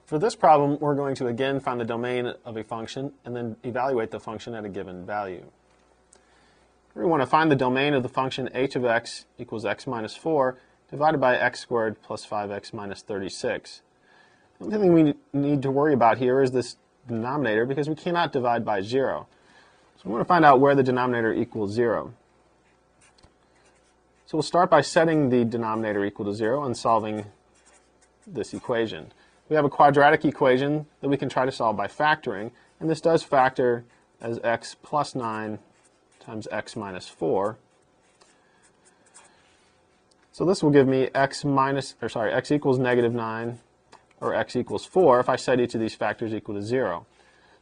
For this problem, we're going to again find the domain of a function and then evaluate the function at a given value. We want to find the domain of the function h of x equals x minus 4 divided by x squared plus 5x minus 36. The only thing we need to worry about here is this denominator because we cannot divide by 0. So we want to find out where the denominator equals 0. So we'll start by setting the denominator equal to 0 and solving this equation. We have a quadratic equation that we can try to solve by factoring, and this does factor as x plus 9 times x minus 4. So this will give me x equals negative 9, or x equals 4 if I set each of these factors equal to 0.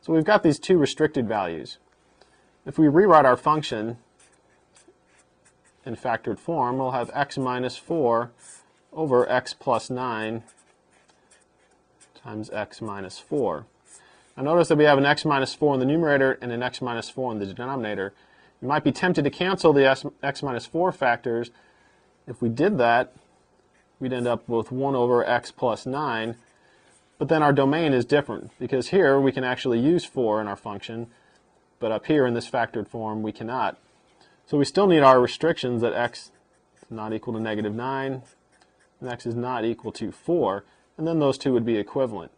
So we've got these two restricted values. If we rewrite our function in factored form, we'll have x minus 4 over x plus 9 times x minus 4. Now notice that we have an x minus 4 in the numerator and an x minus 4 in the denominator. You might be tempted to cancel the x minus 4 factors. If we did that, we'd end up with 1 over x plus 9. But then our domain is different, because here we can actually use 4 in our function, but up here in this factored form we cannot. So we still need our restrictions that x is not equal to negative 9 and x is not equal to 4, and then those two would be equivalent.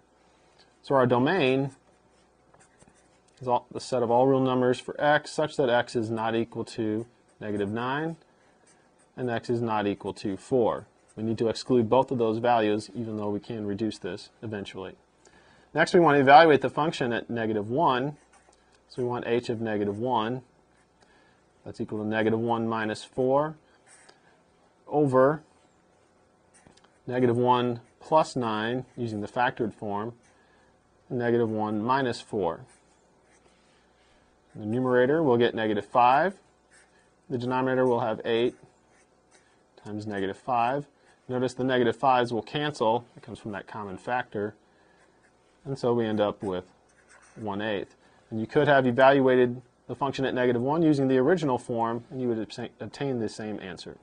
So our domain is the set of all real numbers for x such that x is not equal to negative 9 and x is not equal to 4. We need to exclude both of those values, even though we can reduce this eventually. Next, we want to evaluate the function at negative 1. So we want h of negative 1. That's equal to negative 1 minus 4 over negative 1 plus 9, using the factored form, and negative 1 minus 4. In the numerator, we'll get negative 5. The denominator will have 8 times negative 5. Notice the negative 5s will cancel. It comes from that common factor. And so we end up with 1/8. And you could have evaluated the function at negative 1 using the original form, and you would obtain the same answer.